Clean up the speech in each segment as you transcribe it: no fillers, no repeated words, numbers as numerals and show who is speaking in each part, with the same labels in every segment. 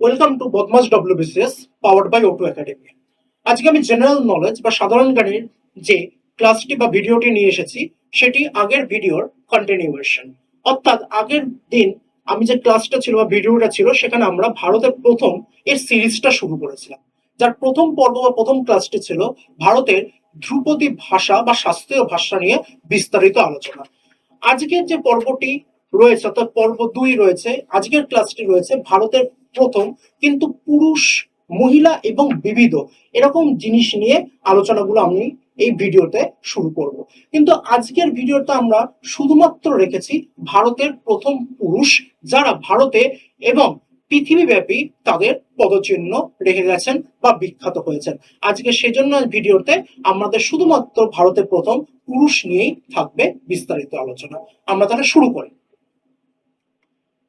Speaker 1: Welcome to বদমাস WBCS powered by O2 academy. আজকে আমি জেনারেল নলেজ বা সাধারণ জ্ঞানের যে ক্লাসটি বা ভিডিওটি নিয়ে এসেছি সেটি আগের ভিডিওর কন্টিনিউয়েশন। অর্থাৎ আগের দিন আমি যে ক্লাসটা ছিল বা ভিডিওটা ছিল সেখানে আমরা ভারতের প্রথম এর সিরিজটা শুরু করেছিলাম, যার প্রথম পর্ব বা প্রথম ক্লাসটি ছিল ভারতের ধ্রুপদী ভাষা বা শাস্ত্রীয় ভাষা নিয়ে বিস্তারিত আলোচনা। আজকের যে পর্বটি রয়েছে অর্থাৎ পর্ব 2 রয়েছে, আজকের ক্লাসটি রয়েছে ভারতের প্রথম কিন্তু পুরুষ, মহিলা এবং বিবিধ এরকম জিনিস নিয়ে আলোচনাগুলো আমি এই ভিডিওতে শুরু করব। কিন্তু আজকের ভিডিওতে আমরা শুধুমাত্র রেখেছি ভারতের প্রথম পুরুষ যারা ভারতে এবং পৃথিবীব্যাপী তাদের পদচিহ্ন রেখে গেছেন বা বিখ্যাত হয়েছেন। আজকে সেজন্য ভিডিওতে আমাদের শুধুমাত্র ভারতের প্রথম পুরুষ নিয়েই থাকবে বিস্তারিত আলোচনা। আমরা তাহলে শুরু করি।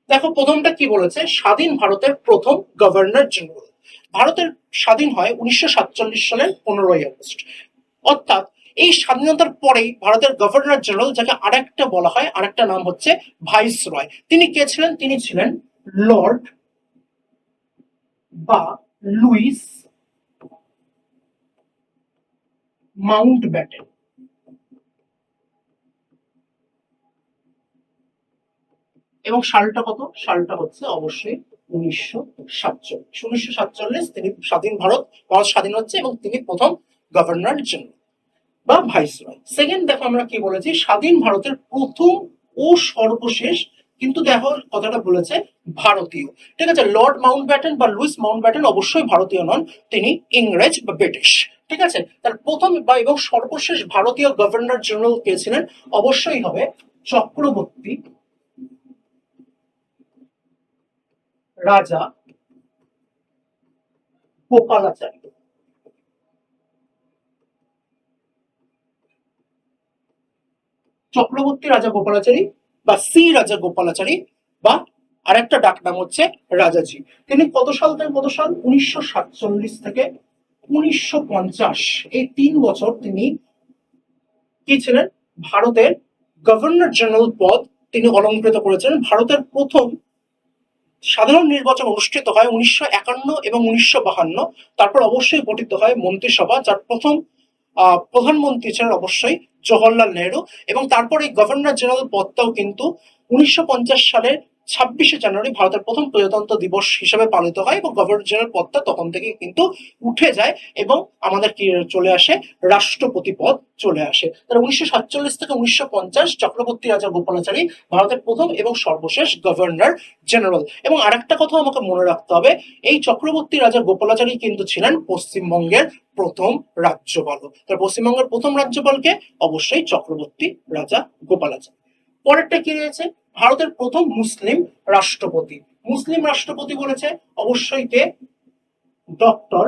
Speaker 1: দেখো প্রথমটা কি বলেছে, স্বাধীন ভারতের প্রথম গভর্নর জেনারেল। ভারতের স্বাধীন হয় 1947 সালের 15ই আগস্ট। অর্থাৎ এই স্বাধীনতার পরেই ভারতের গভর্নর জেনারেল, যাকে আরেকটা বলা হয়, আরেকটা নাম হচ্ছে ভাইস রয়, তিনি কে ছিলেন? তিনি ছিলেন লর্ড বা লুইস মাউন্টব্যাটেন। এবং সালটা কত? সালটা হচ্ছে অবশ্যই 1947। তিনি স্বাধীন ভারত স্বাধীন হচ্ছে এবং তিনি প্রথম গভর্নর জেনারেল বা ভাইসরয়। সেকেন্ড দেখো আমরা কি বলেছি, স্বাধীন ভারতের প্রথম ও সর্বশেষ, কিন্তু দেখো কথাটা বলেছে ভারতীয়। ঠিক আছে, লর্ড মাউন্টব্যাটেন বা লুইস মাউন্টব্যাটেন অবশ্যই ভারতীয় নন, তিনি ইংরেজ বা ব্রিটিশ। ঠিক আছে, তার প্রথম বা এবং সর্বশেষ ভারতীয় গভর্নর জেনারেল কে ছিলেন? অবশ্যই হবে চক্রবর্তী রাজা গোপালাচারী। চক্রবর্তী রাজা গোপালাচারী বা সি রাজা গোপালাচারী বা আরেকটা ডাক নাম হচ্ছে রাজাজি। তিনি কত সাল থেকে কত সাল? 1947 থেকে 1950, এই 3 বছর তিনি কি ছিলেন? ভারতের গভর্নর জেনারেল পদ তিনি অলংকৃত করেছেন। ভারতের প্রথম সাধারণ নির্বাচন অনুষ্ঠিত হয় 1951 এবং 1952। তারপর অবশ্যই গঠিত হয় মন্ত্রিসভা, যার প্রথম প্রধানমন্ত্রী ছিলেন অবশ্যই জওহরলাল নেহরু। এবং তারপর এই গভর্নর জেনারেল পদটাও কিন্তু 1950 সালের 26শে জানুয়ারি ভারতের প্রথম প্রজাতন্ত্র দিবস হিসেবে পালিত হয় এবং গভর্নর জেনারেল পদটা তখন থেকে কিন্তু উঠে যায় এবং আমাদের কি চলে আসে? রাষ্ট্রপতি পদ চলে আসে। তাহলে 1947 থেকে 1950 চক্রবর্তী রাজা গোপালাচারী ভারতের প্রথম এবং সর্বশেষ গভর্নর জেনারেল। এবং আরেকটা কথা আমাকে মনে রাখতে হবে, এই চক্রবর্তী রাজা গোপালাচারী কিন্তু ছিলেন পশ্চিমবঙ্গের প্রথম রাজ্যপাল। তার পশ্চিমবঙ্গের প্রথম রাজ্যপালকে? অবশ্যই চক্রবর্তী রাজা গোপালাচারী। পরেরটা কি রয়েছে? ভারতের প্রথম মুসলিম রাষ্ট্রপতি। মুসলিম রাষ্ট্রপতি বলেছে অবশ্যই কে? ডক্টর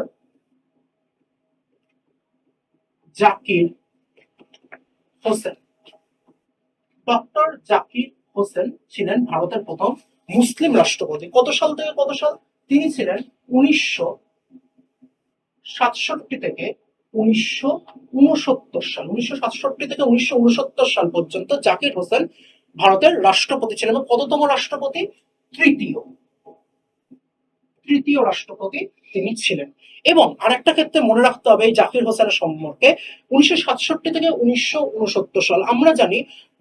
Speaker 1: জাকির হোসেন। ডক্টর জাকির হোসেন ছিলেন ভারতের প্রথম মুসলিম রাষ্ট্রপতি। কত সাল থেকে কত সাল? তিনি ছিলেন 1967 থেকে 1969 সাল। 1967 থেকে 1969 সাল পর্যন্ত জাকির হোসেন ভারতের রাষ্ট্রপতি ছিলেন এবং কততম রাষ্ট্রপতি? তৃতীয় তৃতীয় রাষ্ট্রপতি তিনি ছিলেন। এবং আরেকটা ক্ষেত্রে মনে রাখতে হবে এই জাকির হোসেনের সম্পর্কে, 1967 থেকে 1969 সাল আমরা জানি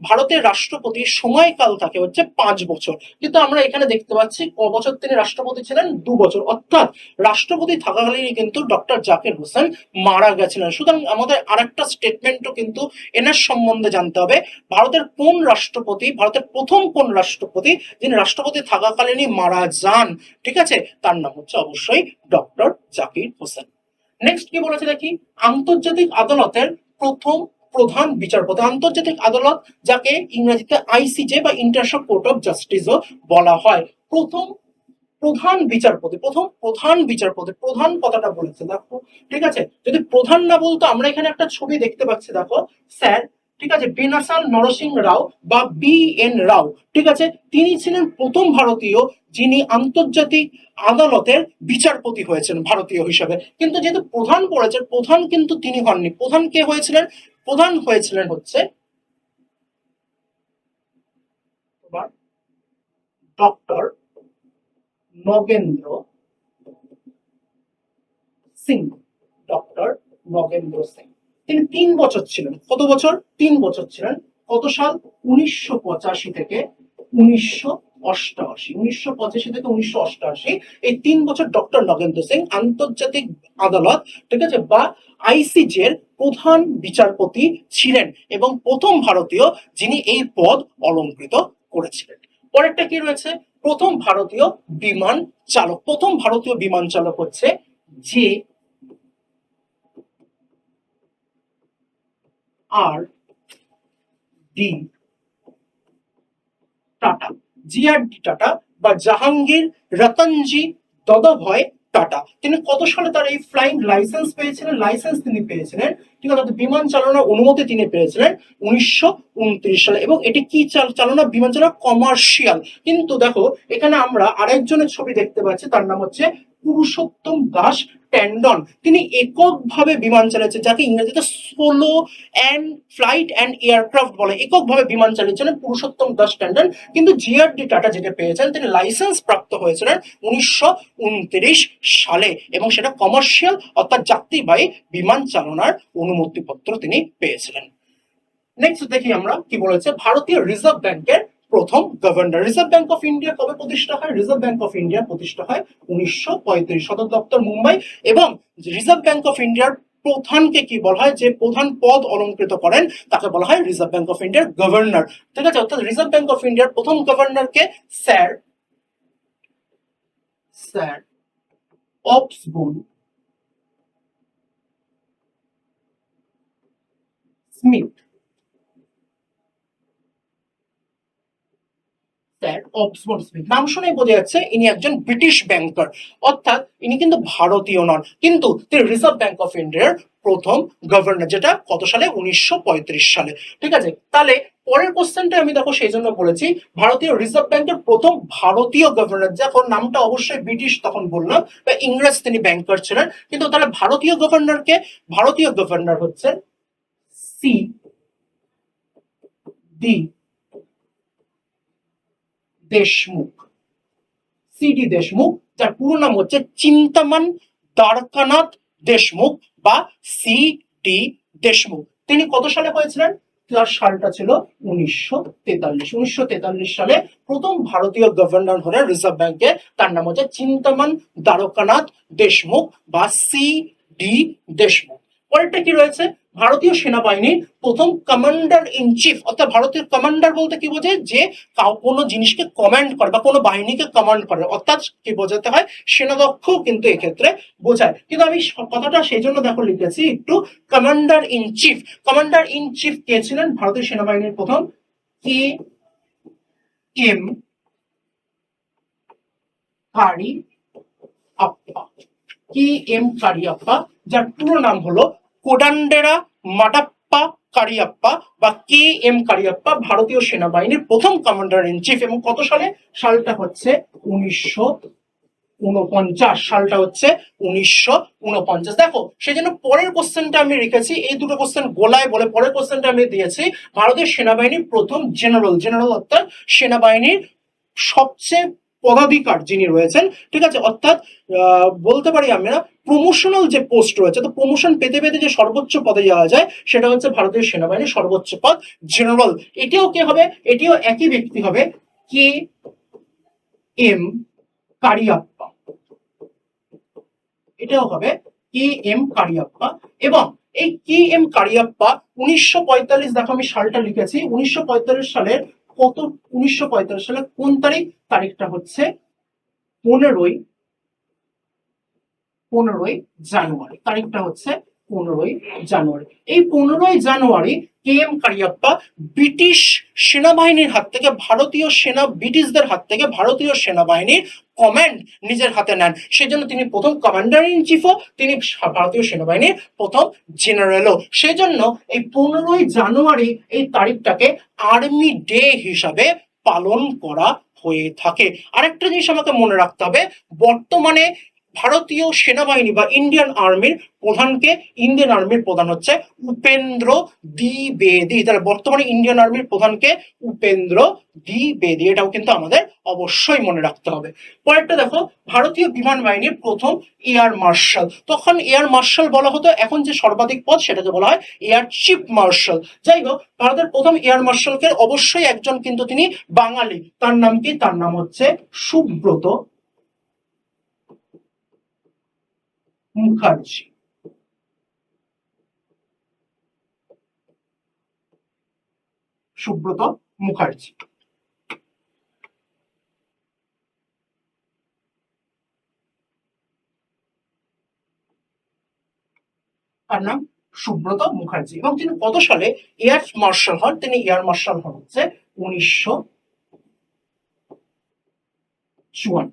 Speaker 1: ভারতের রাষ্ট্রপতির সময়কাল থাকে হচ্ছে 5 বছর, কিন্তু আমরা এখানে দেখতে পাচ্ছি ক বছর তিনি রাষ্ট্রপতি ছিলেন? 2 বছর। অর্থাৎ রাষ্ট্রপতি থাকাকালীনই কিন্তু ডক্টর জাকির হোসেন মারা গেছিলেন। সুতরাং আমাদের আরেকটা স্টেটমেন্টও কিন্তু এনার সম্বন্ধে জানতে হবে, ভারতের কোন রাষ্ট্রপতি, ভারতের প্রথম কোন রাষ্ট্রপতি যিনি রাষ্ট্রপতি থাকাকালীনই মারা যান, ঠিক আছে, তার নাম হচ্ছে অবশ্যই ডক্টর জাকির হোসেন। নেক্সট কি বলেছে দেখি, আন্তর্জাতিক আদালতের প্রথম প্রধান বিচারপতি। আন্তর্জাতিক আদালত যাকে ইংরেজিতে আইসিজে বা ইন্টারন্যাশনাল কোর্ট অফ জাস্টিসও বলা হয়। প্রথম প্রধান বিচারপতি, প্রথম প্রধান বিচারপতি, প্রধান কথাটা বলেছে দেখো, ঠিক আছে, যদি প্রধান না বলতো আমরা এখানে একটা ছবি দেখতে পাচ্ছি দেখো স্যার, ঠিক আছে, বিনাসাল নরসিং রাও বা BN রাও, ঠিক আছে, তিনি ছিলেন প্রথম ভারতীয় যিনি আন্তর্জাতিক আদালতের বিচারপতি হয়েছেন ভারতীয় হিসাবে। কিন্তু যেহেতু প্রধান পড়েছে, প্রধান কিন্তু তিনি হননি। প্রধান কে হয়েছিলেন? প্রধান হয়েছিলেন হচ্ছে ডক্টর নগেন্দ্র সিং, ডক্টর নগেন্দ্র সিং। তিনি 3 বছর ছিলেন। কত বছর? 3 বছর ছিলেন। কত সাল? 1985 থেকে 1988। 1985 থেকে 1988 এই 3 বছর ডক্টর নগেন্দ্র সিং আন্তর্জাতিক আদালত, ঠিক আছে, বা আইসিজে এর প্রধান বিচারপতি ছিলেন এবং প্রথম ভারতীয় যিনি এই পদ অলংকৃত করেছিলেন। পরেরটা কি রয়েছে? প্রথম ভারতীয় বিমান চালক। প্রথম ভারতীয় বিমান চালক হচ্ছে জে আর ডি টাটা। জি আর ডি টাটা বা জাহাঙ্গীর রতনজি দাদাভাই টাটা। তিনি কত সালে তার এই ফ্লাইং লাইসেন্স পেয়েছিলেন? লাইসেন্স তিনি পেয়েছিলেন, ঠিক আছে, বিমান চালানোর অনুমতি তিনি পেয়েছিলেন 1929 সালে। এবং এটি কি চালনা? বিমান চালনা কমার্শিয়াল। কিন্তু দেখো এখানে আমরা আরেকজনের ছবি দেখতে পাচ্ছি, তার নাম হচ্ছে পুরুষোত্তম দাস ট্যান্ডন। তিনি এককভাবে বিমান চালাচ্ছেন, যাকে ইংরেজিতে solo and flight and aircraft বলে। এককভাবে বিমান চালিয়েছিলেন পুরুষোত্তম দাস ট্যান্ডন। কিন্তু জিআরডি টাটা যেটা পেয়েছেন, তিনি লাইসেন্স প্রাপ্ত হয়েছিলেন 1929 সালে এবং সেটা কমার্শিয়াল অর্থাৎ যাত্রীবাহী বিমান চালনার অনুমতিপত্র তিনি পেয়েছিলেন। নেক্সট দেখি আমরা কি বলেছে। ভারতীয় রিজার্ভ ব্যাংকের প্রথম governor. Reserve bank of India কবে প্রতিষ্ঠা হয়? রিজার্ভ ব্যাংক অফ ইন্ডিয়া প্রতিষ্ঠা হয় 1935। সদর দপ্তর মুম্বাই। এবং রিজার্ভ ব্যাংক অফ ইন্ডিয়ার প্রধানকে কি বলা হয়? যে প্রধান পদ অলংকৃত করেন তাকে বলা হয় রিজার্ভ ব্যাংক অফ ইন্ডিয়ার গভর্নর, ঠিক আছে। অর্থাৎ রিজার্ভ ব্যাংক অফ ইন্ডিয়ার প্রথম গভর্নরকে স্যার স্যার অবসবুল স্মিথ, স্যার অক্সফোর্ড স্মিথ। নাম শুনেই বোঝা যাচ্ছে ইনি একজন ব্রিটিশ ব্যাংকার, অর্থাৎ ইনি কিন্তু ভারতীয় নন, কিন্তু তিনি রিজার্ভ ব্যাংক অফ ইন্ডিয়ার প্রথম গভর্নর, যেটা কত সালে? 1935 সালে, ঠিক আছে। তাহলে পরের কোশ্চেনটা আমি দেখো সেই জন্য বলেছি ভারতীয় রিজার্ভ ব্যাংকের প্রথম ভারতীয় গভর্নর, যখন নামটা অবশ্যই ব্রিটিশ তখন বললাম, বা ইংরেজ তিনি ব্যাংকার ছিলেন, কিন্তু তাহলে ভারতীয় গভর্নরকে? ভারতীয় গভর্নর হচ্ছে C D Deshmukh. C D Deshmukh, যার পুরো নাম হচ্ছে চিন্তামান দ্বারকানাথ দেশমুখ বা সি ডি দেশমুখ। তিনি কত সালে হয়েছিলেন? তার সালটা ছিল 1943। 1943 সালে প্রথম ভারতীয় গভর্নর হলেন রিজার্ভ ব্যাংকে। তার নাম হচ্ছে চিন্তামান দ্বারকানাথ দেশমুখ বা সি ডি দেশমুখ। পরেরটা কি রয়েছে? ভারতীয় সেনাবাহিনীর প্রথম কমান্ডার ইন চিফ। অর্থাৎ ভারতীয় কমান্ডার বলতে কি বোঝায়? যে কোনো জিনিসকে কমান্ড করে বা কোনো বাহিনীকে কমান্ড করে, অর্থাৎ কি বোঝাতে হয়? সেনাধ্যক্ষ কিন্তু এক্ষেত্রে বোঝায়। কিন্তু আমি কথাটা সেই জন্য দেখো লিখেছি একটু commander in chief. Commander in chief কে ছিলেন ভারতীয় সেনাবাহিনীর প্রথম? K M Cariappa. K M Cariappa, যার পুরো নাম হলো কোডান্ডেরা মাটাপ্পা কারিয়াপ্পা বা কে এম কারিয়াপ্পা, ভারতীয় সেনাবাহিনীর প্রথম কমান্ডার ইন চিফ। এবং কত সালে? সালটা হচ্ছে 1949। সালটা হচ্ছে 1949। দেখো সেই জন্য পরের কোশ্চেনটা আমি রেখেছি, এই দুটো কোশ্চেন গোলায় বলে পরের কোশ্চেনটা আমি দিয়েছি ভারতের সেনাবাহিনীর প্রথম জেনারেল। জেনারেল অর্থাৎ সেনাবাহিনীর সবচেয়ে পদাধিকার যিনি রয়েছেন, ঠিক আছে, অর্থাৎ বলতে পারি আমরা প্রমোশনাল যে পোস্ট রয়েছে, তো প্রমোশন পেতে পেতে যে সর্বোচ্চ পদে যাওয়া যায় সেটা হচ্ছে ভারতীয় সেনাবাহিনীর সর্বোচ্চ পদ জেনারেল। এটিও কে হবে? এটিও একই ব্যক্তি হবে, কে এম কারিয়াপ্পা। এটাও হবে কে এম কারিয়াপ্পা। এবং এই কে এম কারিয়াপ্পা 1945, দেখো আমি সালটা লিখেছি 1945 সালের কত? 1945 সালের কোন তারিখ? তারিখটা হচ্ছে 15ই জানুয়ারি। তারিখটা হচ্ছে 15ই জানুয়ারি। এই 15ই জানুয়ারি কে এম কারিয়াপ্পা ব্রিটিশ সেনাবাহিনীর হাত থেকে ব্রিটিশদের হাত থেকে ভারতীয় সেনাবাহিনীর কমান্ড নিজের হাতে নেন। সেজন্য তিনি প্রথম কমান্ডার ইন চিফও, তিনি ভারতীয় সেনাবাহিনীর প্রথম জেনারেলও। সেজন্য এই 15ই জানুয়ারি এই তারিখটাকে আর্মি ডে হিসাবে পালন করা হয়ে থাকে। আরেকটা জিনিস আমাকে মনে রাখতে হবে, বর্তমানে ভারতীয় সেনাবাহিনী বা ইন্ডিয়ান আর্মির প্রধানকে, ইন্ডিয়ান আর্মির প্রধান হচ্ছে উপেন্দ্র দ্বিবেদী। তাহলে বর্তমানে ইন্ডিয়ান আর্মির প্রধানকে উপেন্দ্র দ্বিবেদী, এটাও কিন্তু আমাদের অবশ্যই মনে রাখতে হবে। পরেরটা দেখো, ভারতীয় বিমান বাহিনীর প্রথম এয়ার মার্শাল। তখন এয়ার মার্শাল বলা হতো, এখন যে সর্বাধিক পদ সেটাকে বলা হয় এয়ার চিফ মার্শাল। যাই হোক, ভারতের প্রথম এয়ার মার্শালকে অবশ্যই একজন কিন্তু তিনি বাঙালি। তার নাম কি? তার নাম হচ্ছে সুব্রত মুখার্জি। সুব্রত মুখার্জি, তার নাম সুব্রত মুখার্জি। এবং তিনি কত সালে এয়ার মার্শাল হন? তিনি এয়ার মার্শাল হন হচ্ছে 1954।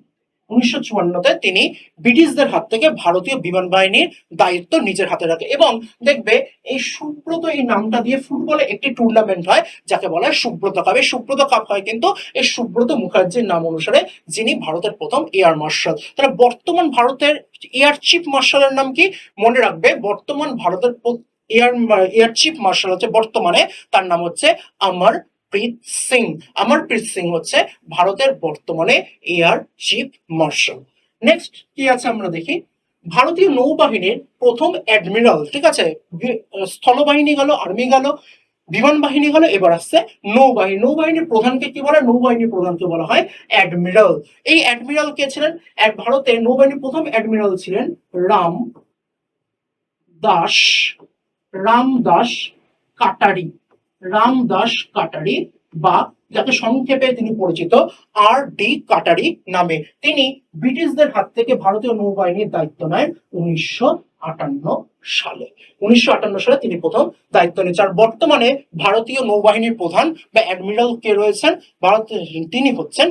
Speaker 1: 1954-তে তিনি ব্রিটিশদের হাত থেকে ভারতীয় বিমান বাহিনীর দায়িত্ব নিজের হাতে রাখে। এবং দেখবে এই সুব্রত, এই নামটা দিয়ে ফুটবলে একটি টুর্নামেন্ট হয় যাকে বলা হয় সুব্রত কাপ। এই সুব্রত কাপ হয় কিন্তু এই সুব্রত মুখার্জির নাম অনুসারে, যিনি ভারতের প্রথম এয়ার মার্শাল। তাহলে বর্তমান ভারতের এয়ার চিফ মার্শালের নাম কি? মনে রাখবে, বর্তমান ভারতের এয়ার এয়ার চিফ মার্শাল হচ্ছে বর্তমানে, তার নাম হচ্ছে অমরপ্রীত সিং। অমরপ্রীত সিং হচ্ছে ভারতের বর্তমানে এয়ার চিফ মার্শাল। নেক্সট কি আছে আমরা দেখি। ভারতীয় নৌবাহিনীর প্রথম অ্যাডমিরাল, ঠিক আছে, স্থলবাহিনী গেল, আর্মি গেল, বিমান বাহিনী গেল, এবার আসছে নৌবাহিনী। নৌবাহিনীর প্রধানকে কি বলে? নৌবাহিনীর প্রধানকে বলা হয় অ্যাডমিরাল। এই অ্যাডমিরাল কে ছিলেন? ভারতের নৌবাহিনীর প্রথম অ্যাডমিরাল ছিলেন দাস রামদাস কাটারি। রামদাস কাটারি, বা যাকে সংক্ষেপে তিনি পরিচিত আর ডি কাটারি নামে। তিনি ব্রিটিশদের হাত থেকে ভারতীয় নৌবাহিনীর দায়িত্ব নেন 1958 সালে। 1958 সালে তিনি প্রথম দায়িত্ব নিয়েছেন। আর বর্তমানে ভারতীয় নৌবাহিনীর প্রধান বা অ্যাডমিরাল কে রয়েছেন? তিনি হচ্ছেন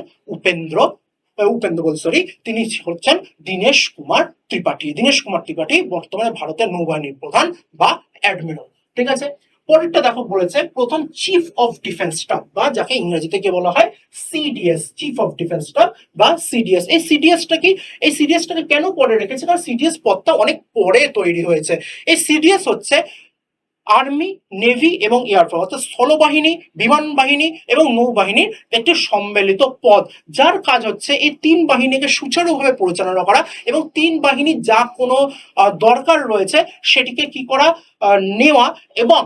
Speaker 1: তিনি হচ্ছেন দীনেশ কুমার ত্রিপাঠী। দীনেশ কুমার ত্রিপাঠী বর্তমানে ভারতের নৌবাহিনীর প্রধান বা অ্যাডমিরাল। ঠিক আছে। পরেরটা দেখো, বলেছে প্রথম চিফ অফ ডিফেন্স স্টাফ, বা যাকে ইংরেজিতে কি বলা হয়? CDS, chief of defence staff বা সিডিএস। এই সিডিএসটা কি? এই সিডিএসটাকে কেন পরে রেখেছে? কারণ সিডিএস পদটা অনেক পরে তৈরি হয়েছে। এই সিডিএস হচ্ছে আর্মি, নেভি এবং এয়ারফোর্স, অর্থাৎ স্থলবাহিনী, বিমান বাহিনী এবং নৌবাহিনীর একটি সম্মিলিত পদ, যার কাজ হচ্ছে এই তিন বাহিনীকে সুচারুভাবে পরিচালনা করা এবং তিন বাহিনীর যা কোনো দরকার রয়েছে সেটিকে কি করা, নেওয়া এবং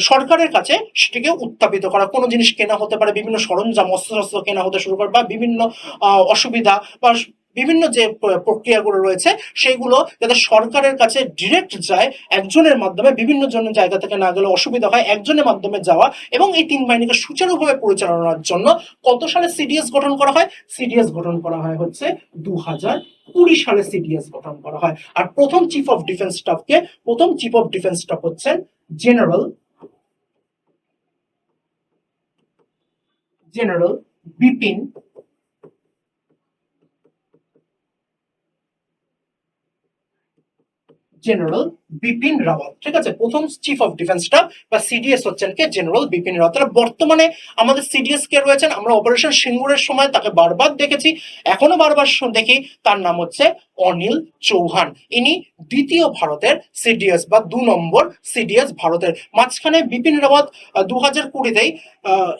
Speaker 1: সরকারের কাছে সেটিকে উত্থাপিত করা। কোনো জিনিস কেনা হতে পারে, বিভিন্ন সরঞ্জাম, অস্ত্রশস্ত্র কেনা হতে শুরু করে, বা বিভিন্ন অসুবিধা বা বিভিন্ন যে প্রক্রিয়াগুলো রয়েছে সেগুলো যাতে সরকারের কাছে ডিরেক্ট যায় একজনের মাধ্যমে, বিভিন্ন জন জায়গা থেকে না গেলে অসুবিধা হয়, একজনের মাধ্যমে যাওয়া, এবং এই তিন বাহিনীকে সুচারুভাবে পরিচালনার জন্য কত সালে সিডিএস গঠন করা হয়? সিডিএস গঠন করা হয় হচ্ছে 2020 সালে সিডিএস গঠন করা হয়। আর প্রথম চিফ অফ ডিফেন্স স্টাফ হচ্ছেন জেনারেল বিপিন রাওয়াত। ঠিক আছে, প্রথম চিফ অফ ডিফেন্স স্টাফ বা সিডিএস হচ্ছেন কে? জেনারেল বিপিন রাওয়াত। তাহলে বর্তমানে আমাদের সিডিএস কে রয়েছেন? আমরা অপারেশন সিঙ্গুরের সময় তাকে বারবার দেখেছি, এখনো বারবার দেখি। তার নাম হচ্ছে অনিল চৌহান। ইনি দ্বিতীয় ভারতের সিডিএস বা 2 নম্বর সিডিএস ভারতের। মাঝখানে বিপিন রাওয়াত 2020-তেই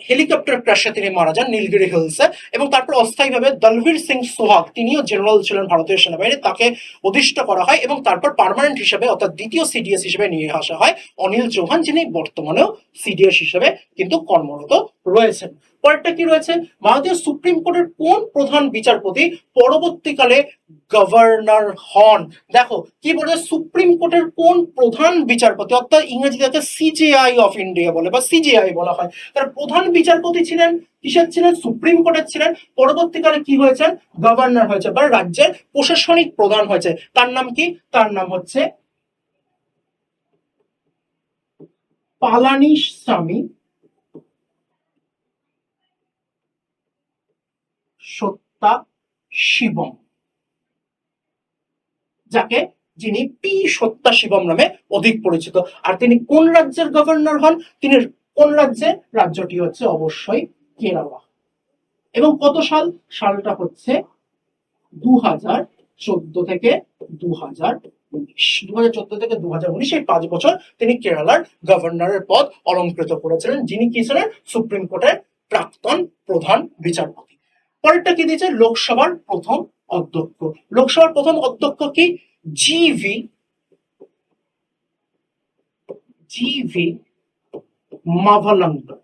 Speaker 1: হেলিকপ্টার ক্র্যাশে তিনি মারা যান নীলগিরি হিলসে। এবং তারপর অস্থায়ীভাবে দলবীর সিং সোহাগ, তিনিও জেনারেল ছিলেন ভারতীয় সেনাবাহিনী, তাকে অধিষ্ঠ করা হয় এবং তারপর পার্মানেন্ট হিসেবে অর্থাৎ দ্বিতীয় সিডিএস হিসেবে নিয়ে আসা হয় অনিল চৌহান, যিনি বর্তমানেও সিডিএস হিসেবে কিন্তু কর্মরত রয়েছেন। পরেরটা কি রয়েছে? ভারতীয় সুপ্রিম কোর্টের কোন প্রধান বিচারপতি পরবর্তীকালে গভর্নর হন? দেখো কি বলে, সুপ্রিম কোর্টের কোন প্রধান বিচারপতি, অর্থাৎ ইংরেজিতে সিজেআই অফ ইন্ডিয়া বলে বা সিজেআই বলা হয়, তার প্রধান বিচারপতি ছিলেন কিসের ছিলেন? সুপ্রিম কোর্টের ছিলেন। পরবর্তীকালে কি হয়েছেন? গভর্নর হয়েছে বা রাজ্যের প্রশাসনিক প্রধান হয়েছে। তার নাম কি? তার নাম হচ্ছে পালানিস্বামী সত্যাশিবম, যিনি পি সত্যাশিবম নামে অধিক পরিচিত। আর তিনি কোন রাজ্যের গভর্নর হন? তিনি কোন রাজ্যের? রাজ্যটি হচ্ছে অবশ্যই কেরালা। এবং কত সালটা হচ্ছে 2000 থেকে 2019, 2014 থেকে 2019 এই 5 বছর তিনি কেরালার গভর্নরের পদ অলংকৃত করেছিলেন, যিনি কি ছিলেন সুপ্রিম কোর্টের প্রাক্তন প্রধান বিচারপতি। পরেরটা কি দিয়েছে, লোকসভার প্রথম অধ্যক্ষ। লোকসভার প্রথম অধ্যক্ষ কি, জিভি মাভালাঙ্কর।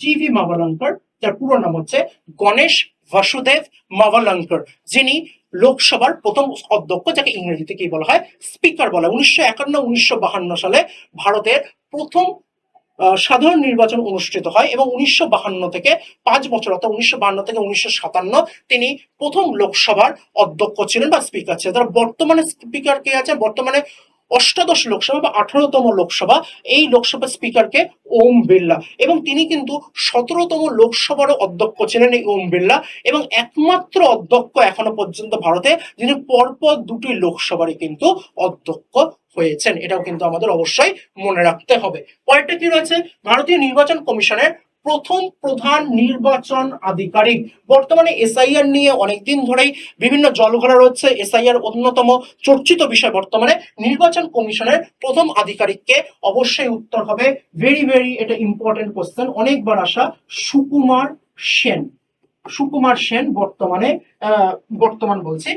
Speaker 1: জিভি মাভালাঙ্কর, যার পুরো নাম হচ্ছে গণেশ বাসুদেব মাভালাঙ্কর, যিনি লোকসভার প্রথম অধ্যক্ষ, যাকে ইংরেজিতে কি বলা হয়, স্পিকার বলা হয়। 1951-1952 সালে ভারতের প্রথম সাধারণ নির্বাচন অনুষ্ঠিত হয় এবং 1952 থেকে 5 বছর, অর্থাৎ 1952 থেকে 1957 তিনি প্রথম লোকসভার অধ্যক্ষ ছিলেন বা স্পিকার ছিলেন। তার বর্তমানে স্পিকার কে আছে, বর্তমানে অষ্টাদশ লোকসভা বা 18তম লোকসভা, এই লোকসভার স্পিকারকে ওম বিড়লা, এবং তিনি কিন্তু 17তম লোকসভারও অধ্যক্ষ ছিলেন এই ওম বিড়লা, এবং একমাত্র অধ্যক্ষ এখনো পর্যন্ত ভারতে যিনি পরপর দুটি লোকসভারই কিন্তু অধ্যক্ষ হয়েছেন। এটাও কিন্তু আমাদের অবশ্যই মনে রাখতে হবে। পরেরটা কি রয়েছে, ভারতীয় নির্বাচন কমিশনের প্রথম প্রধান নির্বাচন আধিকারিক। বর্তমানে এসআইআর নিয়ে অনেকদিন ধরেই বিভিন্ন জলঘোলা রয়েছে। এসআইআর অন্যতম চর্চিত বিষয়। বর্তমানে নির্বাচন কমিশনের প্রথম আধিকারিককে, অবশ্যই উত্তর হবে ভেরি ভেরি, এটা ইম্পর্টেন্ট কোশ্চেন, অনেকবার আসা, সুকুমার সেন। সুকুমার সেন বর্তমান বলছি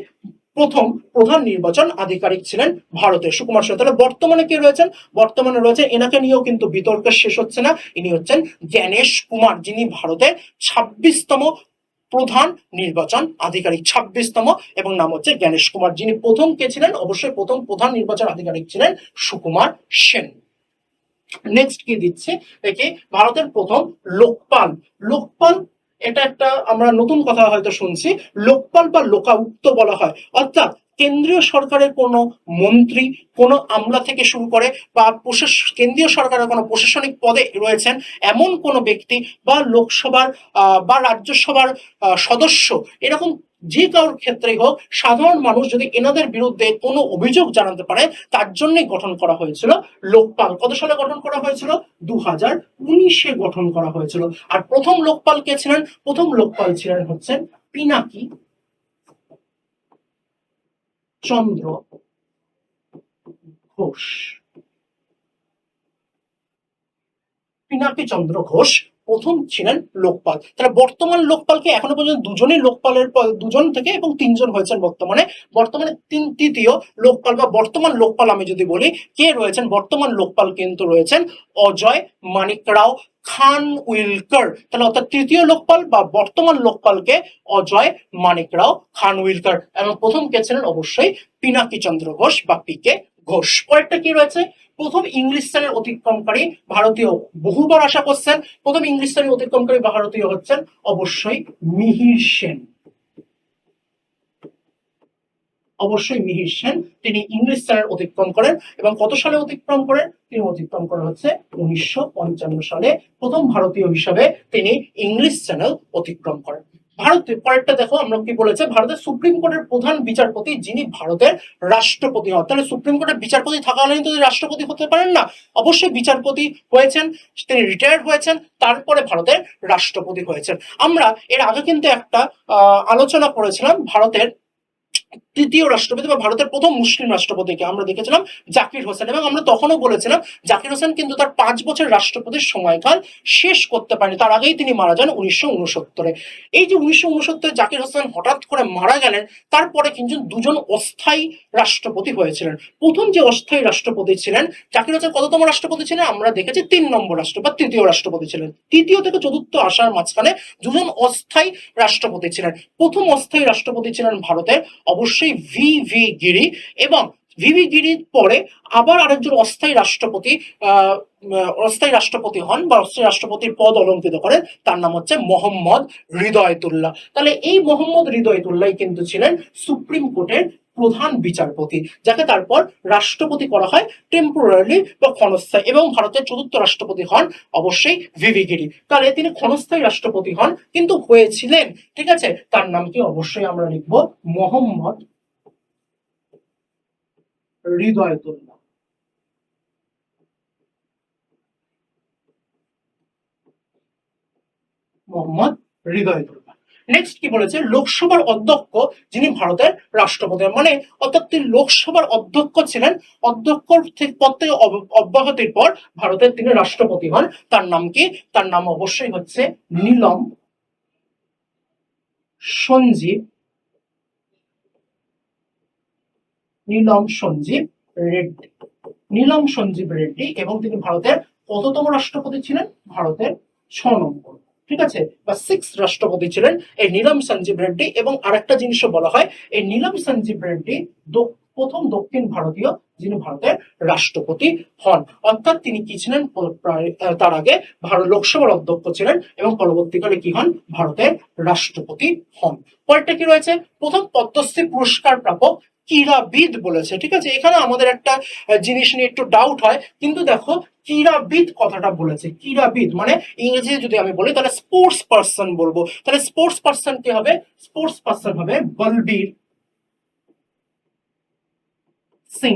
Speaker 1: প্রথম প্রধান নির্বাচন আধিকারিক ছিলেন ভারতের, সুকুমার সেন। তাহলে বর্তমানে কে রয়েছেন, বর্তমানে রয়েছে, এনাকে নিয়েও কিন্তু বিতর্ক শেষ হচ্ছে না, ইনি হচ্ছেন জ্ঞানেশ কুমার, যিনি ভারতের 26তম প্রধান নির্বাচন আধিকারিক, 26তম, এবং নাম হচ্ছে জ্ঞানেশ কুমার। যিনি প্রথম কে ছিলেন, অবশ্যই প্রথম প্রধান নির্বাচন আধিকারিক ছিলেন সুকুমার সেন। নেক্সট কি দিচ্ছে দেখি, ভারতের প্রথম লোকপাল। লোকপাল, এটা একটা আমরা নতুন কথা হয়তো শুনছি। লোকপাল বা লোকাউক্ত বলা হয়, অর্থাৎ কেন্দ্রীয় সরকারের কোনো মন্ত্রী, কোনো আমলা থেকে শুরু করে বা কেন্দ্রীয় সরকারের কোনো প্রশাসনিক পদে রয়েছেন এমন কোনো ব্যক্তি বা লোকসভার বা রাজ্যসভার সদস্য, এরকম যে কারোর ক্ষেত্রেই হোক, সাধারণ মানুষ যদি এনাদের বিরুদ্ধে কোনো অভিযোগ জানাতে পারে, তার জন্য গঠন করা হয়েছিল লোকপাল। কত সালে গঠন করা হয়েছিল, 2019-এ গঠন করা হয়েছিল। আর প্রথম লোকপাল কে ছিলেন, প্রথম লোকপাল ছিলেন হচ্ছেন পিনাকি চন্দ্র ঘোষ। পিনাকি চন্দ্র ঘোষ প্রথম ছিলেন লোকপাল। তাহলে বর্তমান লোকপালকে এখনো পর্যন্ত দুজনই লোকপালের, দুজন থেকে এবং 3জন হয়েছেন বর্তমানে। বর্তমানে তৃতীয় লোকপাল বা বর্তমান লোকপাল আমি যদি বলি কে রয়েছেন, বর্তমান লোকপাল কিন্তু রয়েছেন অজয় মানিকরাও খানউইলকার। তাহলে অর্থাৎ তৃতীয় লোকপাল বা বর্তমান লোকপালকে অজয় মানিকরাও খানউইলকার, এবং প্রথম কে ছিলেন অবশ্যই পিনাকি চন্দ্র ঘোষ বা পিকে ঘোষ। পরেরটা কি রয়েছে, প্রথম ইংলিশ চ্যানেল অতিক্রমকারী ভারতীয়, বহুবার আসা করছেন, প্রথম ইংলিশ চ্যানেল অতিক্রমকারী ভারতীয় হচ্ছেন অবশ্যই মিহির সেন। অবশ্যই মিহির সেন, তিনি ইংলিশ চ্যানেল অতিক্রম করেন, এবং কত সালে অতিক্রম করেন, তিনি অতিক্রম করেন হচ্ছে 1955 সালে, প্রথম ভারতীয় হিসাবে তিনি ইংলিশ চ্যানেল অতিক্রম করেন। ভারতের পরেরটা দেখো, আমরা কি বলেছে, ভারতের সুপ্রিম কোর্টের প্রধান বিচারপতি যিনি ভারতের রাষ্ট্রপতি হন। তাহলে সুপ্রিম কোর্টের বিচারপতি থাকাকালীন তো রাষ্ট্রপতি হতে পারেন না, অবশ্যই বিচারপতি হয়েছেন, তিনি রিটায়ার্ড হয়েছেন, তারপরে ভারতের রাষ্ট্রপতি হয়েছেন। আমরা এর আগে কিন্তু একটা আলোচনা করেছিলাম ভারতের তৃতীয় রাষ্ট্রপতি বা ভারতের প্রথম মুসলিম রাষ্ট্রপতিকে, আমরা দেখেছিলাম জাকির হোসেন, এবং আমরা তখনও বলেছিলাম জাকির হোসেন কিন্তু তার 5 বছর রাষ্ট্রপতির সময়কাল শেষ করতে পারেনি, তার আগেই তিনি মারা যান 1969-এ। এই যে 1969-এ জাকির হোসেন হঠাৎ করে মারা গেলেন, তারপরে কিন্তু দুজন অস্থায়ী রাষ্ট্রপতি হয়েছিলেন। প্রথম যে অস্থায়ী রাষ্ট্রপতি ছিলেন জাকির হোসেন, কততম রাষ্ট্রপতি ছিলেন, আমরা দেখেছি 3 নম্বর রাষ্ট্রপতি বা তৃতীয় রাষ্ট্রপতি ছিলেন। তৃতীয় থেকে চতুর্থ আসার মাঝখানে দুজন অস্থায়ী রাষ্ট্রপতি ছিলেন। প্রথম অস্থায়ী রাষ্ট্রপতি ছিলেন ভারতের অবশ্যই ভিভি গিরি, এবং ভিভি গিরির পরে আবার আরেকজন অস্থায়ী রাষ্ট্রপতি হন বা অস্থায়ী রাষ্ট্রপতির পদ অলঙ্কৃত করেন, তার নাম হচ্ছে মোহাম্মদ হৃদয়তুল্লাহ। তাহলে এই মোহাম্মদ হৃদয়তুল্লাহ কিন্তু ছিলেন সুপ্রিম কোর্টের প্রধান বিচারপতি, যাকে তারপর রাষ্ট্রপতি করা হয় টেম্পোরারি বা ক্ষণস্থায়ী, এবং ভারতের চতুর্থ রাষ্ট্রপতি হন অবশ্যই ভিভি গিরি। তাহলে তিনি ক্ষণস্থায়ী রাষ্ট্রপতি হন কিন্তু হয়েছিলেন, ঠিক আছে, তার নাম কি অবশ্যই আমরা লিখবো মোহাম্মদ হৃদয়তুল্লাহ। মোহাম্মদ হৃদয়তুল্লাহ। নেক্সট কি বলেছে, লোকসভার অধ্যক্ষ যিনি ভারতের রাষ্ট্রপতি, মানে অর্থাৎ তিনি লোকসভার অধ্যক্ষ ছিলেন, অধ্যক্ষ পদ থেকে অব্যাহতির পর ভারতের তিনি রাষ্ট্রপতি হন। তার নাম কি? তার নাম অবশ্যই হচ্ছে নীলম সঞ্জীব, নীলম সঞ্জীব রেড্ডি, নীলম সঞ্জীব রেড্ডি। এবং তিনি ভারতের কততম রাষ্ট্রপতি ছিলেন? ভারতের 6 নম্বর, ঠিক আছে, বা 6 রাষ্ট্রপতি ছিলেন এই নীলম সঞ্জীব রেড্ডি। এবং আরেকটা জিনিসও বলা হয়, এই নীলম সঞ্জীব রেড্ডি প্রথম দক্ষিণ ভারতীয় যিনি ভারতের রাষ্ট্রপতি হন। অর্থাৎ তিনি কি ছিলেন? তার আগে ভারত লোকসভার অধ্যক্ষ ছিলেন এবং পরবর্তীকালে কি হন? ভারতের রাষ্ট্রপতি হন। পরেরটা কি রয়েছে, প্রথম পদ্মশ্রী পুরস্কার প্রাপক ক্রীড়াবিদ বলেছে, ঠিক আছে। এখানে আমাদের একটা জিনিস নিয়ে একটু ডাউট হয়, কিন্তু দেখো ক্রীড়াবিদ কথাটা বলেছে, ক্রীড়াবিদ মানে ইংরেজি যদি আমি বলি তাহলে স্পোর্টস পার্সন বলবো, তাহলে স্পোর্টস পার্সন কি হবে? স্পোর্টস পার্সন হবে বলবীর সিং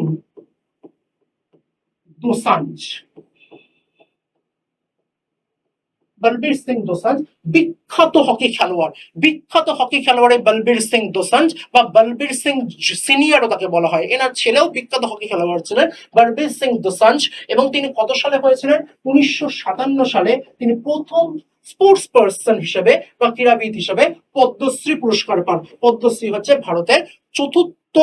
Speaker 1: দোসাঞ্জ। বলবীর সিং দোসাঞ্জ বিখ্যাত হকি খেলোয়াড়, বিখ্যাত হকি খেলোয়াড় বলবীর সিং দোসাঞ্জ, বা বলবীর সিং সিনিয়রও তাকে বলা হয়। এনার ছেলেও বিখ্যাত হকি খেলোয়াড় ছিলেন, বলবীর সিং দোসাঞ্জ। এবং তিনি কত সালে হয়েছিলেন? 1957 সালে তিনি প্রথম স্পোর্টস পার্সন হিসেবে বা ক্রীড়াবিদ হিসেবে পদ্মশ্রী পুরস্কার পান। পদ্মশ্রী হচ্ছে ভারতের চতুর্থ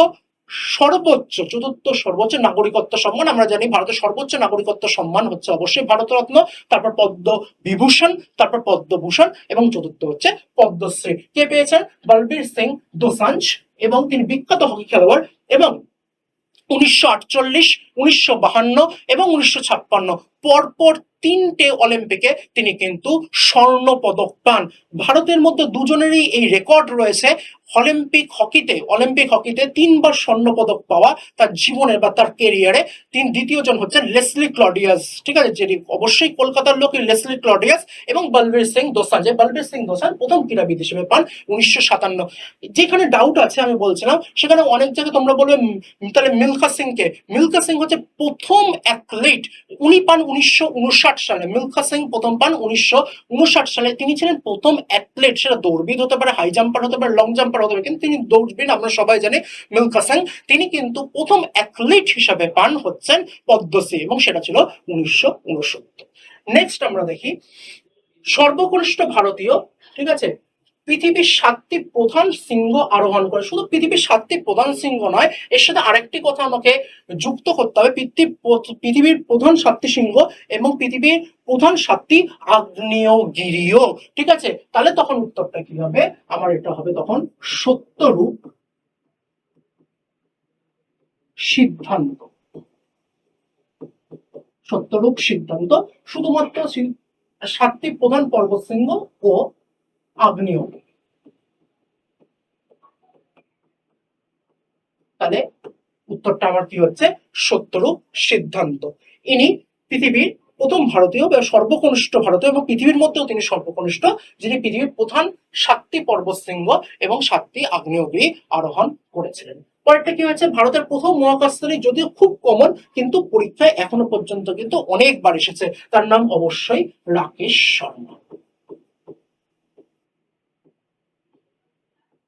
Speaker 1: সর্বোচ্চ নাগরিকত্ব সম্মান। আমরা জানি ভারতের সর্বোচ্চ নাগরিকত্ব সম্মান হচ্ছে অবশ্যই ভারতরত্ন, তারপর পদ্ম বিভূষণ, তারপর পদ্মভূষণ, এবং চতুর্থ হচ্ছে পদ্মশ্রী। কে পেয়েছেন? বলবীর সিং দোসাঞ্জ। এবং তিনি বিখ্যাত হকি খেলোয়াড়, এবং 1948, 1952 এবং 1956 পরপর 3টে অলিম্পিকে তিনি কিন্তু স্বর্ণ পদক পান। ভারতের মধ্যে দুজনেরই এই রেকর্ড রয়েছে অলিম্পিক হকিতে 3বার স্বর্ণ পদক পাওয়া তার জীবনে বা তার কেরিয়ারে। দ্বিতীয় জন হচ্ছে লেসলি ক্লডিয়াস, ঠিক আছে, যেটি অবশ্যই কলকাতার লোক লেসলি ক্লডিয়াস। এবং বলবীর সিং দোসাঞ্জ, বলবীর সিং দোসাঞ্জ প্রথম ক্রীড়াবিদ হিসেবে পান 1957। যেখানে ডাউট আছে আমি বলছিলাম, সেখানে অনেক জায়গায় তোমরা বলবে তাহলে মিলখা সিংকে, মিলখা সিং হচ্ছে প্রথম অ্যাথলিট, উনি পান 1959 সালে। মিলখা সিং প্রথম পান 1959 সালে। তিনি ছিলেন প্রথম অ্যাথলেট, সেটা দৌড়বিদ হতে পারে, হাই জাম্পার হতে পারে, লং জাম্পার হতে পারে, কিন্তু তিনি দৌড়বিদ, আমরা সবাই জানি মিলখা সিং। তিনি কিন্তু প্রথম অ্যাথলিট হিসাবে পান হচ্ছেন পদ্মশ্রী, এবং সেটা ছিল 1969। নেক্সট আমরা দেখি সর্বকনিষ্ঠ ভারতীয়, ঠিক আছে, পৃথিবীর 7টি প্রধান শৃঙ্গ আরোহণ করে। শুধু পৃথিবীর 7টি প্রধান শৃঙ্গ নয়, এর সাথে আরেকটি কথা আমাকে যুক্ত করতে হবে, পৃথিবীর প্রধান 7টি শৃঙ্গ এবং পৃথিবীর প্রধান 7টি আগ্নেয়গিরিও, ঠিক আছে। তাহলে তখন উত্তরটা কি হবে? আমার এটা হবে তখন সত্যরূপ সিদ্ধান্ত, সত্যরূপ সিদ্ধান্ত। শুধুমাত্র 7টি প্রধান পর্বতশৃঙ্গ ও আগ্নেয়গিরি। তাহলে উত্তরটা আমার কি হচ্ছে? সত্যরূপ সিদ্ধান্ত। ইনি পৃথিবীর প্রথম ভারতীয় বা সর্বকনিষ্ঠ ভারতীয়, এবং পৃথিবীর মধ্যেও তিনি সর্বকনিষ্ঠ, যিনি পৃথিবীর প্রধান 7টি পর্বতশৃঙ্গ এবং 7টি আগ্নেয়গিরি আরোহণ করেছিলেন। পরেরটা কি হয়েছে? ভারতের প্রথম মহাকাশচারী, যদিও খুব কমন, কিন্তু পরীক্ষায় এখনো পর্যন্ত কিন্তু অনেকবার এসেছে, তার নাম অবশ্যই রাকেশ শর্মা।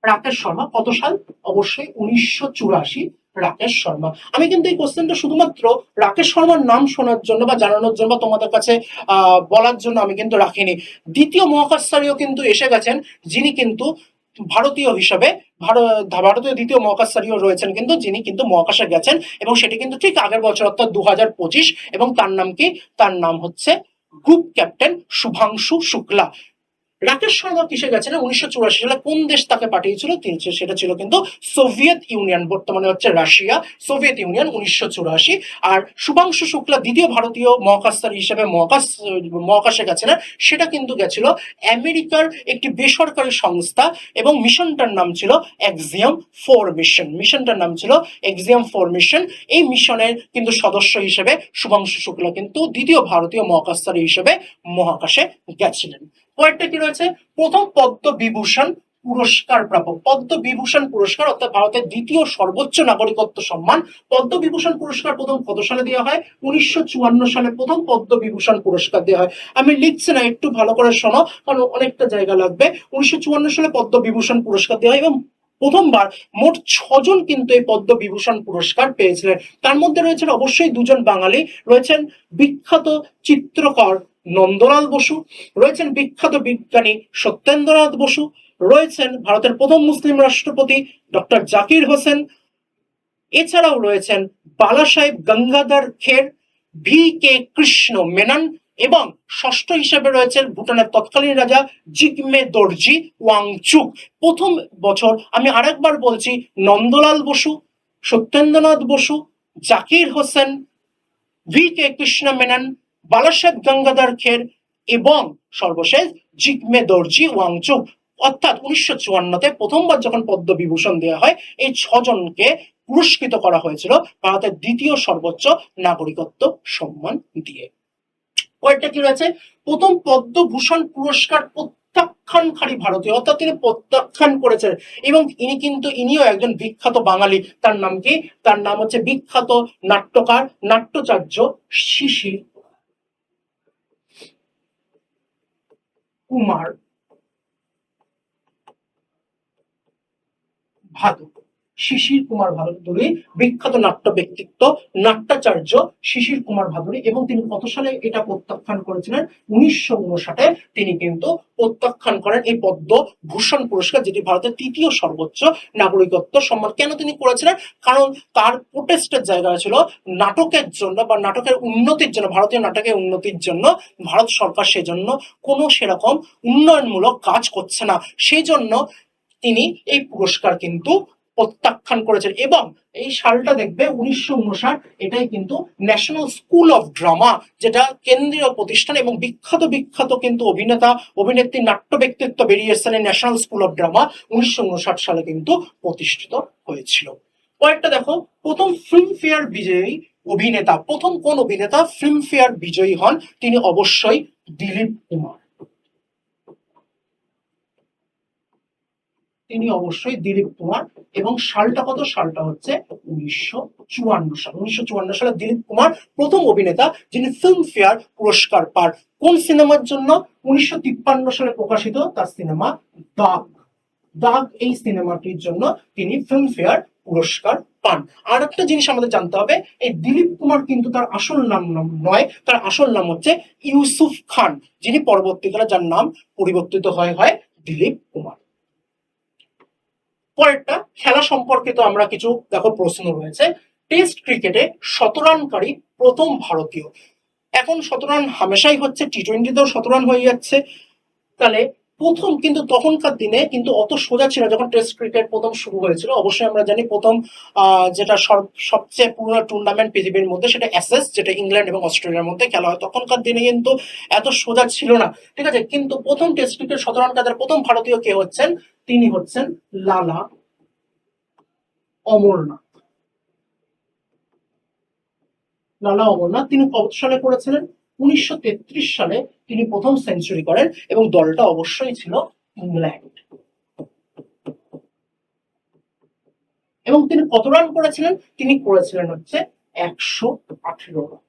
Speaker 1: রাকেশ শর্মা কত সাল? অবশ্যই 1984। রাকেশ শর্মা। আমি কিন্তু এই কোশ্চেনটা শুধুমাত্র রাকেশ শর্মার নাম শোনার জন্য বা জানানোর জন্য বা তোমাদের কাছে বলার জন্য আমি কিন্তু রাখিনি। দ্বিতীয় মহাকাশচারীও কিন্তু এসে গেছেন, যিনি কিন্তু ভারতীয় হিসাবে, ভারতীয় দ্বিতীয় মহাকাশচারীও রয়েছেন কিন্তু, যিনি কিন্তু মহাকাশে গেছেন, এবং সেটি কিন্তু ঠিক আগের বছর অর্থাৎ 2025। এবং তার নাম কি? তার নাম হচ্ছে গ্রুপ ক্যাপ্টেন শুভাংশু শুক্লা। রাকেশ শর্মা কিসে গেছিলেন? 1984 সালে। কোন দেশ তাকে পাঠিয়েছিল? সেটা ছিল কিন্তু সোভিয়েত ইউনিয়ন, বর্তমানে হচ্ছে রাশিয়া, সোভিয়েত ইউনিয়ন, 1984। আর শুভাংশু শুক্লা দ্বিতীয় ভারতীয় মহাকাশচারী হিসেবে মহাকাশে গেছিলেন, সেটা কিন্তু গেছিল আমেরিকার একটি বেসরকারি সংস্থা, এবং মিশনটার নাম ছিল এক্সিয়াম 4 মিশন। মিশনটার নাম ছিল এক্সিয়াম 4 মিশন। এই মিশনের কিন্তু সদস্য হিসেবে শুভাংশু শুক্লা কিন্তু দ্বিতীয় ভারতীয় মহাকাশচারী হিসেবে মহাকাশে গেছিলেন। পরেরটা কি রয়েছে? প্রথম পদ্ম বিভূষণ পুরস্কার প্রাপক, পদ্মবিভূষণ পুরস্কার অর্থাৎ ভারতের দ্বিতীয় সর্বোচ্চ নাগরিকত্ব সম্মান। পদ্মবিভূষণ পুরস্কার প্রথম কত সালে দেওয়া হয়? 1954 সালে প্রথম পদ্মবিভূষণ পুরস্কার দেওয়া হয়। আমি লিখছি না, একটু ভালো করে শোনো, কারণ অনেকটা জায়গা লাগবে। 1954 সালে পদ্মবিভূষণ পুরস্কার দেওয়া হয় এবং প্রথমবার মোট 6 জন কিন্তু এই পদ্মবিভূষণ পুরস্কার পেয়েছিলেন। তার মধ্যে রয়েছেন অবশ্যই 2 জন বাঙালি, রয়েছেন বিখ্যাত চিত্রকর নন্দলাল বসু, রয়েছেন বিখ্যাত বিজ্ঞানী সত্যেন্দ্রনাথ বসু, রয়েছেন ভারতের প্রথম মুসলিম রাষ্ট্রপতি ডক্টর জাকির হোসেন, এছাড়াও রয়েছেন বালাসাহেব গঙ্গাধর খের, ভি কে কৃষ্ণ মেনন এবং ষষ্ঠ হিসেবে রয়েছেন ভুটানের তৎকালীন রাজা জিগমে দর্জি ওয়াংচুক। প্রথম বছর, আমি আরেকবার বলছি, নন্দলাল বসু, সত্যেন্দ্রনাথ বসু, জাকির হোসেন, ভি কে কৃষ্ণ মেনন, বালাসাহেব গঙ্গাধর খের এবং সর্বশেষ জিগমে দর্জি ওয়াংচুক। অর্থাৎ 1954-তে প্রথমবার যখন পদ্মবিভূষণ দেওয়া হয়, এই 6 জনকে পুরস্কৃত করা হয়েছিল ভারতের দ্বিতীয় সর্বোচ্চ নাগরিকত্ব সম্মান দিয়ে। কয়েকটা কি রয়েছে? প্রথম পদ্মভূষণ পুরস্কার প্রত্যাখ্যানকারী ভারতীয়, অর্থাৎ তিনি প্রত্যাখ্যান করেছেন এবং ইনিও একজন বিখ্যাত বাঙালি। তার নাম কি? তার নাম হচ্ছে বিখ্যাত নাট্যকার নাট্যাচার্য শিশির কুমার ভাদুড়ী। শিশির কুমার ভাদুড়ী বিখ্যাত নাট্য ব্যক্তিত্ব, নাট্যাচার্য শিশির কুমার ভাদুড়ী। এবং তিনি কত সালে এটা প্রত্যাখ্যান করেছিলেন? 1959 তিনি কিন্তু প্রত্যাখ্যান করেন এই পদ্মভূষণ পুরস্কার, যেটি ভারতের তৃতীয় সর্বোচ্চ নাগরিকত্ব সম্মান। কেন তিনি করেছিলেন? কারণ তার প্রোটেস্টের জায়গা ছিল নাটকের জন্য বা নাটকের উন্নতির জন্য, ভারতীয় নাটকের উন্নতির জন্য ভারত সরকার সেজন্য কোনো সেরকম উন্নয়নমূলক কাজ করছে না, সেই জন্য তিনি এই পুরস্কার কিন্তু প্রত্যাখ্যান করেছেন। এবং এই সালটা দেখবে 1959, এটাই কিন্তু ন্যাশনাল স্কুল অফ ড্রামা, যেটা কেন্দ্রীয় প্রতিষ্ঠান এবং বিখ্যাত বিখ্যাত কিন্তু অভিনেতা অভিনেত্রী নাট্য ব্যক্তিত্ব বেরিয়ে এসেছেন এই ন্যাশনাল স্কুল অফ ড্রামা 1959 সালে কিন্তু প্রতিষ্ঠিত হয়েছিল। কয়েকটা দেখো, প্রথম ফিল্মফেয়ার বিজয়ী অভিনেতা, প্রথম কোন অভিনেতা ফিল্মফেয়ার বিজয়ী হন? তিনি অবশ্যই দিলীপ কুমার। তিনি অবশ্যই দিলীপ কুমার। এবং সালটা কত? সালটা হচ্ছে 1954 সাল। 1954 সালে দিলীপ কুমার প্রথম অভিনেতা যিনি ফিল্মফেয়ার পুরস্কার পান। কোন সিনেমার জন্য? 1953 সালে প্রকাশিত তার সিনেমা দাগ। দাগ এই সিনেমাটির জন্য তিনি ফিল্মফেয়ার পুরস্কার পান। আর একটা জিনিস আমাদের জানতে হবে, এই দিলীপ কুমার কিন্তু তার আসল নাম নয়, তার আসল নাম হচ্ছে ইউসুফ খান, যিনি পরবর্তীকালে যার নাম পরিবর্তিত হয় দিলীপ কুমার। পরেরটা খেলা সম্পর্কিত আমরা কিছু দেখো প্রশ্ন রয়েছে। টেস্ট ক্রিকেটে 17 রানকারী প্রথম ভারতীয়। এখন 17 রান হামেশাই হচ্ছে, টি-20তেও 17 রান হয়ে যাচ্ছে। তাহলে প্রথম, কিন্তু তখনকার দিনে কিন্তু অত সোজা ছিল যখন টেস্ট ক্রিকেট প্রথম শুরু হয়েছিল। অবশ্যই আমরা জানি প্রথম যেটা সবচেয়ে পুরনো টুর্নামেন্ট পৃথিবীর মধ্যে সেটা অ্যাশেজ, যেটা ইংল্যান্ড এবং অস্ট্রেলিয়ার মধ্যে খেলা হয়। তখনকার দিনে কিন্তু এত সোজা ছিল না, ঠিক আছে। কিন্তু প্রথম টেস্ট ক্রিকেট 17 রান কাদার প্রথম ভারতীয় কে হচ্ছেন? তিনি হচ্ছেন লালা অমরনাথ। লালা অমরনাথ তিনি কত সালে করেছিলেন? 1933 সালে তিনি প্রথম সেঞ্চুরি করেন এবং দলটা অবশ্যই ছিল ইংল্যান্ড। এবং তিনি কত রান করেছিলেন? তিনি করেছিলেন হচ্ছে 118 রান।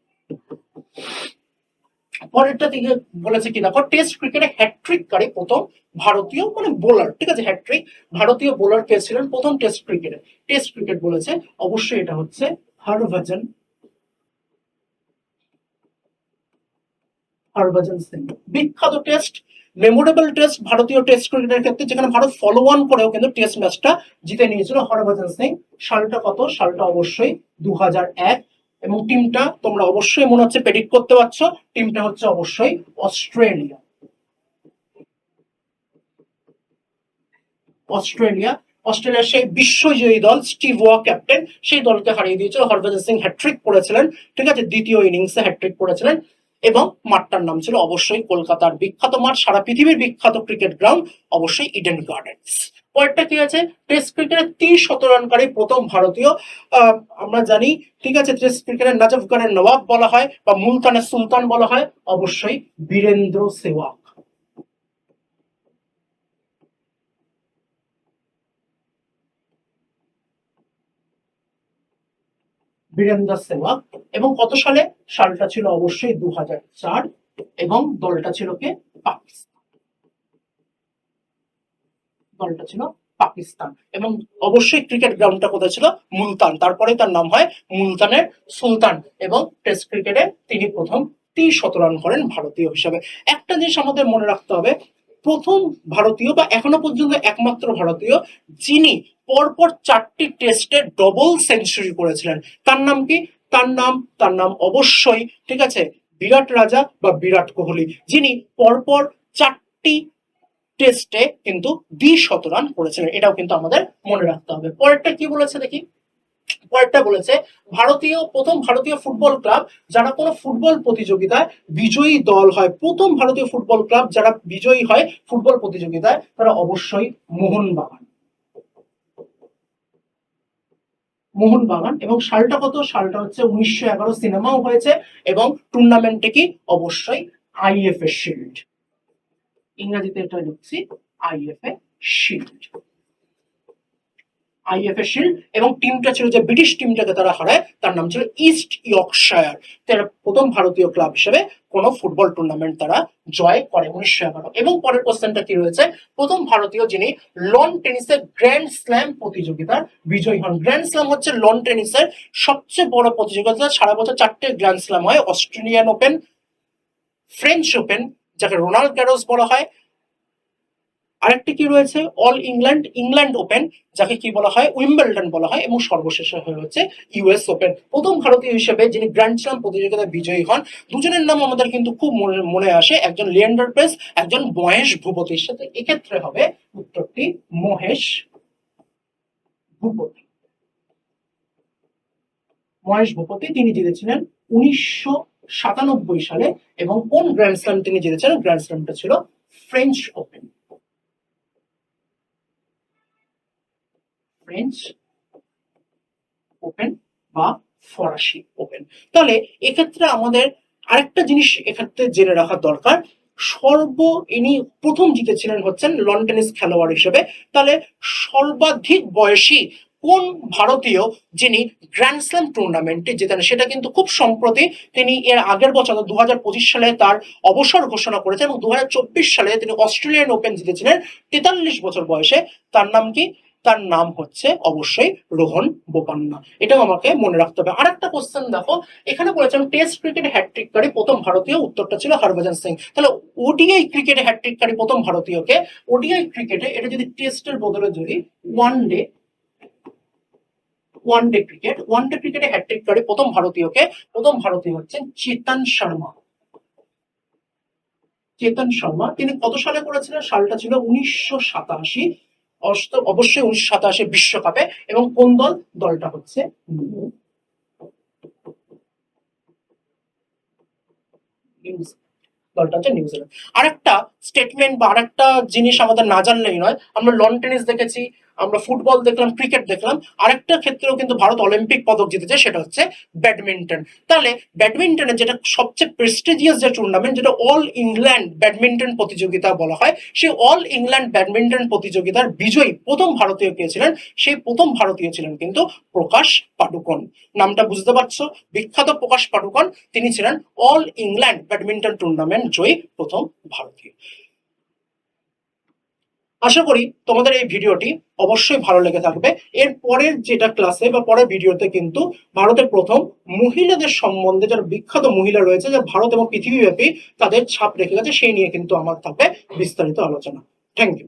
Speaker 1: পরেরটা থেকে বলেছে কি দেখো, টেস্ট ক্রিকেটে হ্যাট্রিককারী প্রথম ভারতীয়, মানে বোলার, ঠিক আছে, হ্যাট্রিক ভারতীয় বোলার কে ছিলেন প্রথম টেস্ট ক্রিকেটে? টেস্ট ক্রিকেট বলেছে, অবশ্যই এটা হচ্ছে হরভজন সিং। বিখ্যাত টেস্ট, মেমোরেবল টেস্ট ভারতীয় টেস্ট ক্রিকেটের ক্ষেত্রে, যেখানে ভারত ফলো অন করেও কিন্তু টেস্ট ম্যাচটা জিতে নিয়েছিল হরভজন সিং। সালটা কত? সালটা অবশ্যই 2001। এবং টিমটা তোমরা অবশ্যই মনে হচ্ছে প্রেডিক্ট করতে পারছো, টিমটা হচ্ছে অবশ্যই অস্ট্রেলিয়া। অস্ট্রেলিয়ার সেই বিশ্বজয়ী দল, স্টিভ ওয়া ক্যাপ্টেন, সেই দলকে হারিয়ে দিয়েছিল। হরভজন সিং হ্যাট্রিক করেছিলেন, ঠিক আছে, দ্বিতীয় ইনিংসে হ্যাট্রিক করেছিলেন। এবং মাঠটার নাম ছিল অবশ্যই কলকাতার বিখ্যাত মাঠ, সারা পৃথিবীর বিখ্যাত ক্রিকেট গ্রাউন্ড, অবশ্যই ইডেন গার্ডেন্স। পরেরটা কি আছে? টেস্ট ক্রিকেটে 30 রানকারী প্রথম ভারতীয়। আমরা জানি, ঠিক আছে, টেস্ট ক্রিকেটের নাজফগড়ের নবাব বলা হয় বা মুলতানের সুলতান বলা হয়, অবশ্যই বীরেন্দ্র সেহবাগ। বীরেন্দ্র সেহবাগ। এবং কত সালে? সালটা ছিল অবশ্যই 2004 এবং দলটা ছিল কে? পাকিস্তান। দলটা ছিল পাকিস্তান। এবং অবশ্যই ক্রিকেট গ্রাউন্ডটা কোথায় ছিল? মুলতান। তারপরে তার নাম হয় মুলতানের সুলতান। এবং টেস্ট ক্রিকেটে তিনি প্রথম 30 রান করেন ভারতীয় হিসাবে। একটা জিনিস আমাদের মনে রাখতে হবে, প্রথম ভারতীয় বা এখনো পর্যন্ত একমাত্র ভারতীয় যিনি পরপর 4টি টেস্টে ডবল সেঞ্চুরি করেছিলেন। তার নাম কি? তার নাম অবশ্যই, ঠিক আছে, বিরাট রাজা বা বিরাট কোহলি, যিনি পরপর 4টি টেস্টে কিন্তু 20 রান করেছিলেন। এটাও কিন্তু আমাদের মনে রাখতে হবে। পরেরটা কি বলেছে দেখি। পরেরটা বলেছে প্রথম ভারতীয় ফুটবল ক্লাব যারা কোনো ফুটবল প্রতিযোগিতায় বিজয়ী দল হয়। প্রথম ভারতীয় ফুটবল ক্লাব যারা বিজয়ী হয় ফুটবল প্রতিযোগিতায় তারা অবশ্যই মোহনবাগান। মোহনবাগান। এবং সালটা কত? সালটা হচ্ছে 1911। সিনেমাও হয়েছে। এবং টুর্নামেন্টে কি? অবশ্যই আইএফএ শিল্ড। ইংরেজিতে এটা লিখছি আইএফএ শিল্ড। IFA shield. এবং টিমটা ছিল যে ব্রিটিশ টিমটাকে তারা হারায়, তার নাম ছিল ইস্ট ইয়র্কশায়ার। তারা প্রথম ভারতীয় ক্লাব হিসেবে কোন ফুটবল টুর্নামেন্ট তারা জয় করে 1911। এবং পরের কোশ্চেনটা কি রয়েছে? প্রথম ভারতীয় যিনি লন টেনিসের গ্র্যান্ড স্ল্যাম প্রতিযোগিতার বিজয়ী হন। গ্র্যান্ড স্ল্যাম হচ্ছে লন টেনিসের সবচেয়ে বড় প্রতিযোগিতা। সারা বছর 4টে গ্র্যান্ড স্ল্যাম হয়। অস্ট্রেলিয়ান ওপেন, ফ্রেঞ্চ ওপেন যাকে রোনাল্ড গ্যারোস বলা হয়, আরেকটি কি রয়েছে ইংল্যান্ড ওপেন যাকে কি বলা হয়? উইম্বলডন বলা হয়। এবং সর্বশেষে হচ্ছে ইউএস ওপেন। প্রথম ভারতীয় হিসেবে যিনি গ্র্যান্ড স্ল্যাম প্রতিযোগিতায় বিজয়ী হন, দুজনের নাম আমাদের কিন্তু খুব মনে আসে, একজন লিয়েন্ডার পেস, একজন মহেশ ভূপতির সাথে। এক্ষেত্রে হবে উত্তরটি মহেশ ভূপতি। মহেশ ভূপতি তিনি জিতেছিলেন 1997 সালে। এবং কোন গ্র্যান্ড স্ল্যাম তিনি জিতেছিলেন? গ্র্যান্ড স্ল্যামটা ছিল ফ্রেঞ্চ ওপেন। ফ্রেঞ্চ ওপেন বা ফরাসি ওপেন। তাহলে এক্ষেত্রে আমাদের আরেকটা জিনিস এক্ষেত্রে জেনে রাখা দরকার, ইনি প্রথম জিতেছিলেন হচ্ছেন লন টেনিস খেলোয়াড় হিসেবে। তাহলে সর্বাধিক বয়সী কোন ভারতীয় যিনি গ্র্যান্ড স্ল্যাম টুর্নামেন্টে জেতেন? সেটা কিন্তু খুব সম্প্রতি। তিনি এর আগের বছর 2025 সালে তার অবসর ঘোষণা করেছেন। এবং 2024 সালে তিনি অস্ট্রেলিয়ান ওপেন জিতেছিলেন 43 বছর বয়সে। তার নাম কি? তার নাম হচ্ছে অবশ্যই রোহন বোপান্না। এটাও আমাকে মনে রাখতে হবে। আরেকটা কোশ্চেন দেখো, এখানে বলেছেন টেস্ট ক্রিকেটে হ্যাটট্রিককারী প্রথম ভারতীয়, উত্তরটা ছিল হরভজন সিং। তাহলে ওডিআই ক্রিকেটে হ্যাটট্রিককারী প্রথম ভারতীয়কে? ওডিআই ক্রিকেটে এটা যদি টেস্টের বদলে ধরি, ওয়ান ডে ক্রিকেটে হ্যাটট্রিককারী প্রথম ভারতীয়কে? প্রথম ভারতীয় হচ্ছেন চেতন শর্মা। তিনি কত সালে করেছিলেন? সালটা ছিল 1987। অবশ্যই 1987 বিশ্বকাপে। এবং কোন দল? দলটা হচ্ছে নিউজিল্যান্ড। আরেকটা স্টেটমেন্ট বা আরেকটা জিনিস আমাদের না জানলেই নয়, আমরা লন টেনিস দেখেছি, আমরা ফুটবল দেখলাম, ক্রিকেট দেখলাম, আরেকটা ক্ষেত্রেও কিন্তু ভারত অলিম্পিক পদক জিতেছে, সেটা হচ্ছে ব্যাডমিন্টন। তাহলে ব্যাডমিন্টনে যেটা সবচেয়ে প্রেস্টিজিয়াস যে টুর্নামেন্ট, যেটা অল ইংল্যান্ড ব্যাডমিন্টন প্রতিযোগিতা বলা হয়, সেই অল ইংল্যান্ড ব্যাডমিন্টন প্রতিযোগিতার বিজয়ী প্রথম ভারতীয় কে ছিলেন? সেই প্রথম ভারতীয় ছিলেন কিন্তু প্রকাশ পাডুকোন। নামটা বুঝতে পারছো? বিখ্যাত প্রকাশ পাডুকোন, তিনি ছিলেন অল ইংল্যান্ড ব্যাডমিন্টন টুর্নামেন্ট জয়ী প্রথম ভারতীয়। আশা করি তোমাদের এই ভিডিওটি অবশ্যই ভালো লেগে থাকবে। এর পরের যেটা ক্লাসে বা পরের ভিডিওতে কিন্তু ভারতের প্রথম মহিলাদের সম্বন্ধে, যারা বিখ্যাত মহিলা রয়েছে, যে ভারত এবং পৃথিবীব্যাপী তাদের ছাপ রেখে গেছে, সেই নিয়ে কিন্তু আমার থাকবে বিস্তারিত আলোচনা। Thank you.